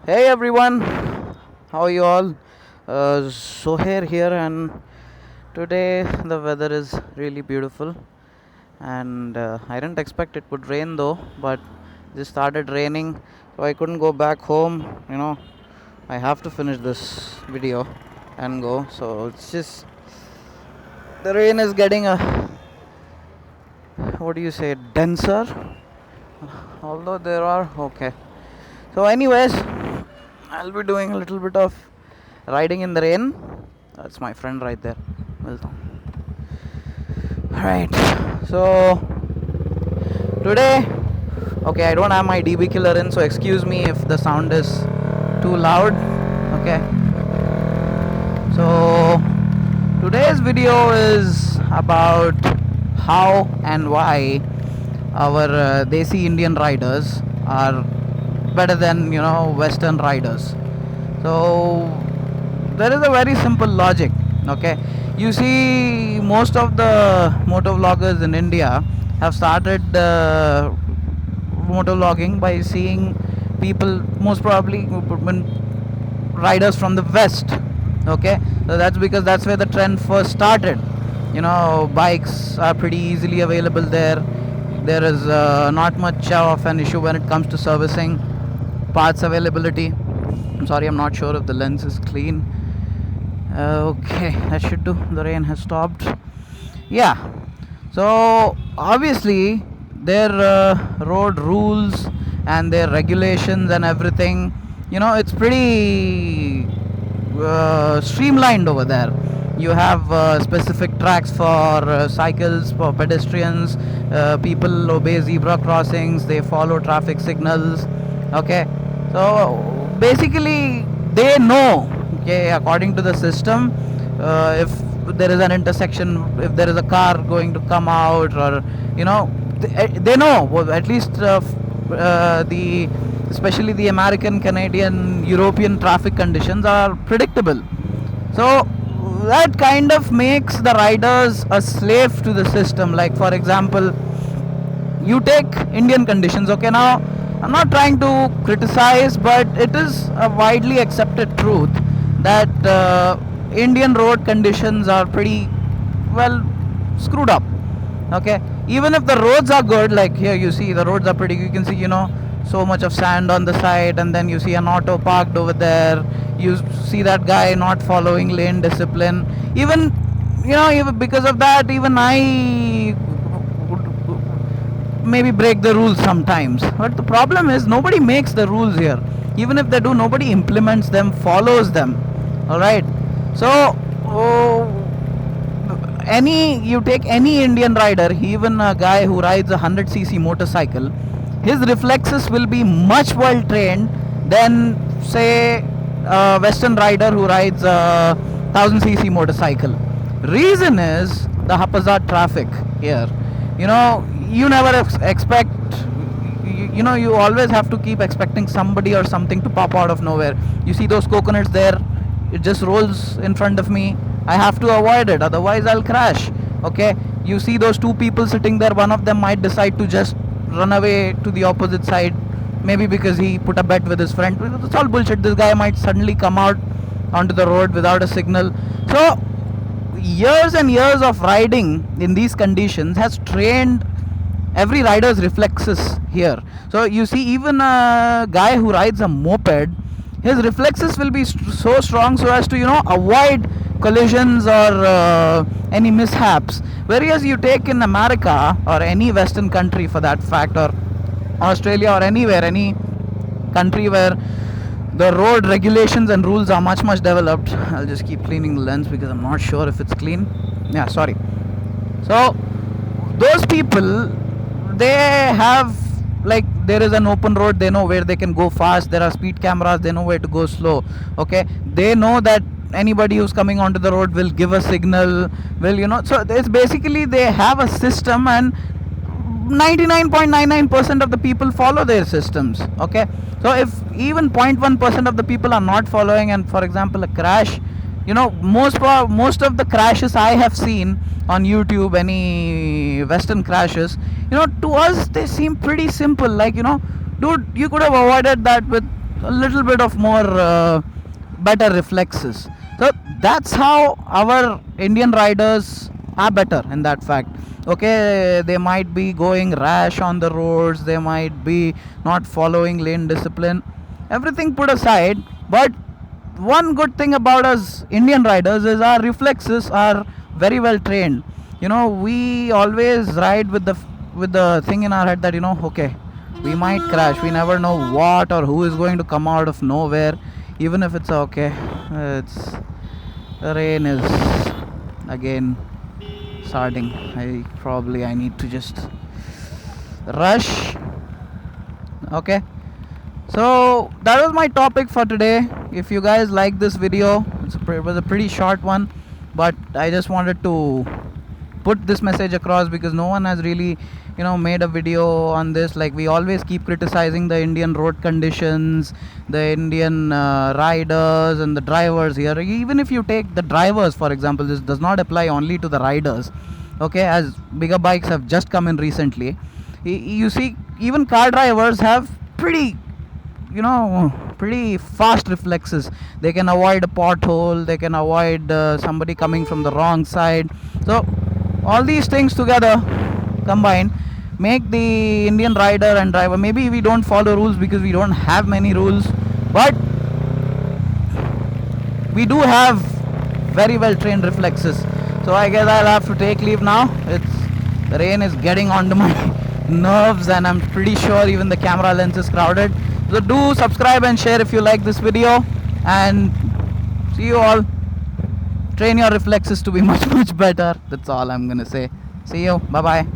Hey everyone, how are you all? Sohair here, and today the weather is really beautiful. And I didn't expect it would rain though, but it just started raining, so I couldn't go back home. I have to finish this video and go. So it's just the rain is getting what do you say, denser. Although there are okay. So, anyways, I'll be doing a little bit of riding in the rain. That's my friend right there. Welcome. Alright, so today, okay, I don't have my DB killer in, so excuse me if the sound is too loud. Okay, so today's video is about how and why our Desi Indian riders are better than Western riders. So there is a very simple logic. Okay, you see, most of the motovloggers in India have started motovlogging by seeing people, most probably riders from the West. Okay, so that's because that's where the trend first started. Bikes are pretty easily available there. There is not much of an issue when it comes to servicing, parts availability. I'm sorry, I'm not sure if the lens is clean. Okay, that should do. The rain has stopped. Yeah, so obviously their road rules and their regulations and everything, it's pretty streamlined over there. You have specific tracks for cycles, for pedestrians. People obey zebra crossings, they follow traffic signals. Okay, so basically they know, okay, according to the system, if there is an intersection, if there is a car going to come out, or they know, well, at least the especially the American, Canadian, European traffic conditions are predictable. So that kind of makes the riders a slave to the system. Like, for example, you take Indian conditions. Okay, now I'm not trying to criticize, but it is a widely accepted truth that Indian road conditions are pretty well screwed up. Okay, even if the roads are good, like here you see the roads are pretty, you can see so much of sand on the side, and then you see an auto parked over there. You see that guy not following lane discipline. Even because of that, even I maybe break the rules sometimes. But the problem is, nobody makes the rules here. Even if they do, nobody implements them, follows them. All right, so you take any Indian rider, even a guy who rides a 100cc motorcycle, his reflexes will be much well trained than, say, a Western rider who rides a 1000cc motorcycle. Reason is the haphazard traffic here. You never expect, you always have to keep expecting somebody or something to pop out of nowhere. You see those coconuts there, it just rolls in front of me. I have to avoid it, otherwise I'll crash. Okay, you see those two people sitting there, one of them might decide to just run away to the opposite side, maybe because he put a bet with his friend. It's all bullshit. This guy might suddenly come out onto the road without a signal. So years and years of riding in these conditions has trained every rider's reflexes here. So you see, even a guy who rides a moped, his reflexes will be so strong so as to avoid collisions or any mishaps. Whereas you take in America or any Western country for that fact, or Australia, or anywhere, any country where the road regulations and rules are much developed. I'll just keep cleaning the lens because I'm not sure if it's clean. Yeah, sorry. So those people, they have, like, there is an open road, they know where they can go fast. There are speed cameras, they know where to go slow. Okay, they know that anybody who's coming onto the road will give a signal, so it's basically they have a system, and 99.99% of the people follow their systems. Okay, so if even 0.1% of the people are not following, and for example a crash, most of the crashes I have seen on YouTube, any Western crashes, to us they seem pretty simple. Like, dude, you could have avoided that with a little bit of more better reflexes. So that's how our Indian riders are better in that fact. Okay, they might be going rash on the roads, they might be not following lane discipline, everything put aside, but one good thing about us Indian riders is our reflexes are very well trained. We always ride with the thing in our head that okay, we might crash. We never know what or who is going to come out of nowhere, even if it's okay. It's the rain is again starting. I need to just rush. Okay. So that was my topic for today. If you guys like this video, it was a pretty short one, but I just wanted to put this message across because no one has really made a video on this. Like, we always keep criticizing the Indian road conditions, the Indian riders and the drivers here. Even if you take the drivers, for example, this does not apply only to the riders, okay, as bigger bikes have just come in recently. You see, even car drivers have pretty fast reflexes. They can avoid a pothole, they can avoid somebody coming from the wrong side. So all these things together combined make the Indian rider and driver, maybe we don't follow rules because we don't have many rules, but we do have very well trained reflexes. So I guess I'll have to take leave now. The rain is getting onto my nerves, and I'm pretty sure even the camera lens is crowded. So do subscribe and share if you like this video, and see you all. Train your reflexes to be much better. That's all I'm gonna say. See you. Bye bye.